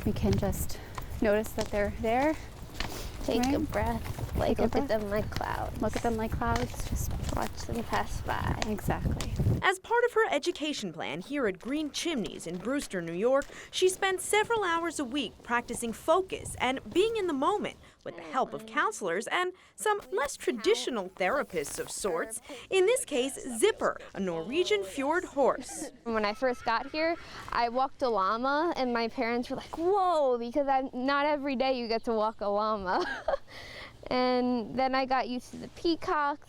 We can just notice that they're there. Take a breath. Like, look at them like clouds. Look at them like clouds. Just watch them pass by. Exactly. As part of her education plan here at Green Chimneys in Brewster, New York, she spent several hours a week practicing focus and being in the moment with the help of counselors and some less traditional therapists of sorts. In this case, Zipper, a Norwegian fjord horse. When I first got here, I walked a llama, and my parents were like, whoa, because not every day you get to walk a llama. And then I got used to the peacocks.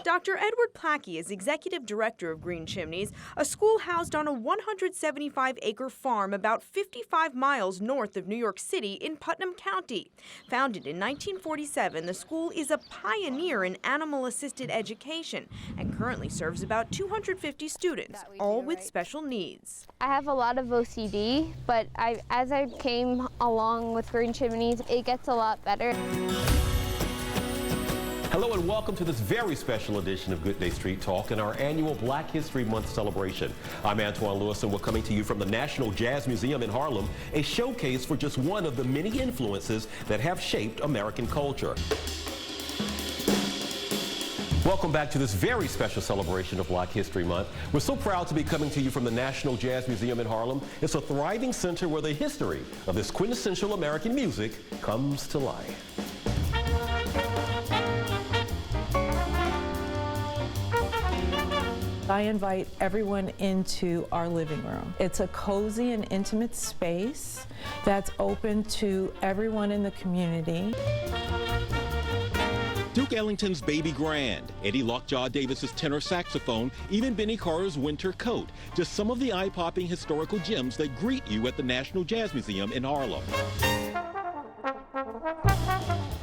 Dr. Edward Plackey is executive director of Green Chimneys, a school housed on a 175-acre farm about 55 miles north of New York City in Putnam County. Founded in 1947, the school is a pioneer in animal-assisted education and currently serves about 250 students, all with special needs. I have a lot of OCD, but as I came along with Green Chimneys, it gets a lot better. Hello and welcome to this very special edition of Good Day Street Talk and our annual Black History Month celebration. I'm Antoine Lewis and we're coming to you from the National Jazz Museum in Harlem, a showcase for just one of the many influences that have shaped American culture. Welcome back to this very special celebration of Black History Month. We're so proud to be coming to you from the National Jazz Museum in Harlem. It's a thriving center where the history of this quintessential American music comes to life. I invite everyone into our living room. It's a cozy and intimate space that's open to everyone in the community. Duke Ellington's Baby Grand, Eddie Lockjaw Davis's tenor saxophone, even Benny Carter's winter coat. Just some of the eye-popping historical gems that greet you at the National Jazz Museum in Harlem.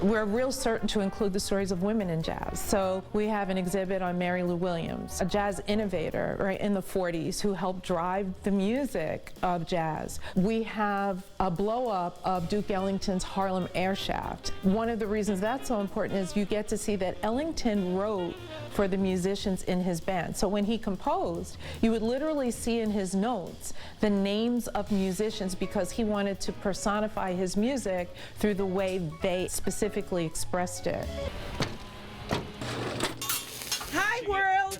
We're real certain to include the stories of women in jazz. So we have an exhibit on Mary Lou Williams, a jazz innovator right in the 40s who helped drive the music of jazz. We have a blow-up of Duke Ellington's Harlem Air Shaft. One of the reasons that's so important is you get to see that Ellington wrote for the musicians in his band. So when he composed, you would literally see in his notes the names of musicians because he wanted to personify his music through the way they specifically expressed it. Hi, world!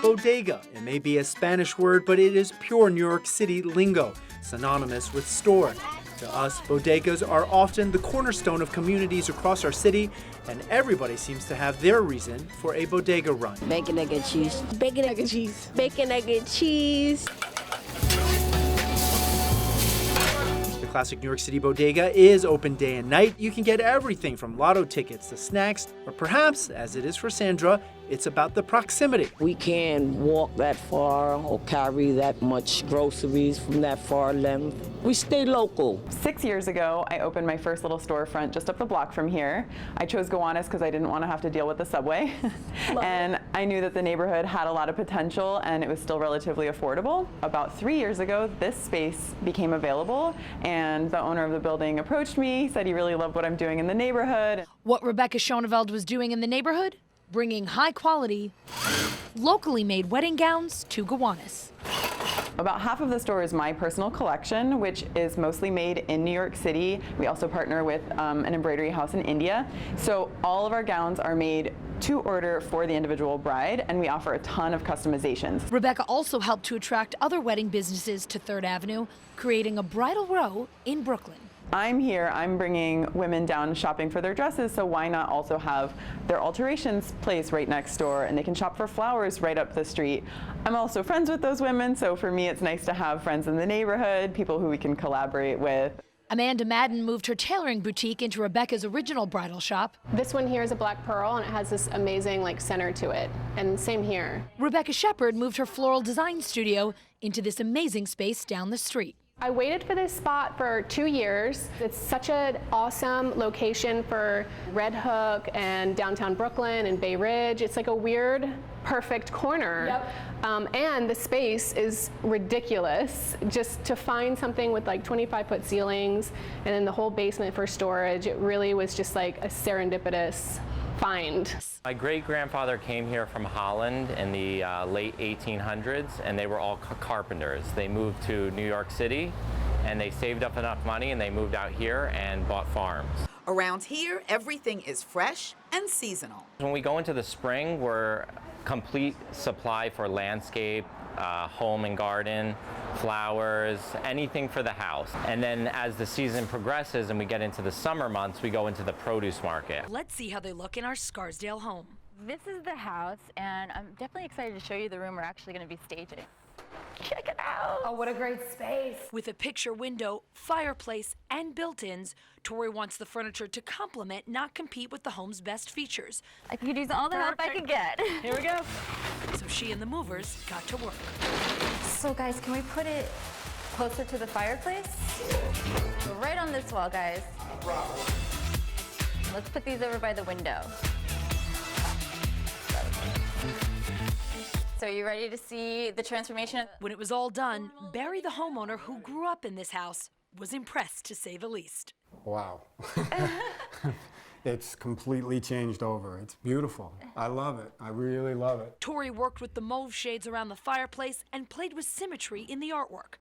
Bodega. It may be a Spanish word, but it is pure New York City lingo, synonymous with store. To us, bodegas are often the cornerstone of communities across our city, and everybody seems to have their reason for a bodega run. Bacon, egg, and cheese. Bacon, egg, and cheese. Bacon, egg, and cheese. The classic New York City bodega is open day and night. You can get everything from lotto tickets to snacks, or perhaps, as it is for Sandra, it's about the proximity. We can't walk that far or carry that much groceries from that far length. We stay local. 6 years ago, I opened my first little storefront just up the block from here. I chose Gowanus because I didn't want to have to deal with the subway. And I knew that the neighborhood had a lot of potential and it was still relatively affordable. About 3 years ago, this space became available and the owner of the building approached me, said he really loved what I'm doing in the neighborhood. What Rebecca Schoneveld was doing in the neighborhood? Bringing high quality, locally made wedding gowns to Gowanus. About half of the store is my personal collection, which is mostly made in New York City. We also partner with an embroidery house in India. So all of our gowns are made to order for the individual bride, and we offer a ton of customizations. Rebecca also helped to attract other wedding businesses to 3rd Avenue, creating a bridal row in Brooklyn. I'm here, I'm bringing women down shopping for their dresses, so why not also have their alterations place right next door, and they can shop for flowers right up the street. I'm also friends with those women, so for me it's nice to have friends in the neighborhood, people who we can collaborate with. Amanda Madden moved her tailoring boutique into Rebecca's original bridal shop. This one here is a black pearl and it has this amazing center to it, and same here. Rebecca Shepard moved her floral design studio into this amazing space down the street. I waited for this spot for 2 years. It's such an awesome location for Red Hook and downtown Brooklyn and Bay Ridge. It's like a weird, perfect corner. Yep. And the space is ridiculous. Just to find something with 25-foot ceilings and then the whole basement for storage, it really was just like a serendipitous find. My great-grandfather came here from Holland in the late 1800s, and they were all carpenters. They moved to New York City and they saved up enough money and they moved out here and bought farms. Around here, everything is fresh and seasonal. When we go into the spring, we're complete supply for landscape, home and garden, flowers, anything for the house. And then as the season progresses and we get into the summer months, we go into the produce market. Let's see how they look in our Scarsdale home. This is the house, and I'm definitely excited to show you the room we're actually going to be staging. Check it out. Oh, what a great space. With a picture window, fireplace, and built-ins, Tori wants the furniture to complement, not compete with the home's best features. I could use all the help I could get. Here we go. So she and the movers got to work. So guys, can we put it closer to the fireplace? Right on this wall, guys. Let's put these over by the window. So are you ready to see the transformation? When it was all done, Barry, the homeowner who grew up in this house, was impressed to say the least. Wow. It's completely changed over. It's beautiful. I love it. I really love it. Tori worked with the mauve shades around the fireplace and played with symmetry in the artwork.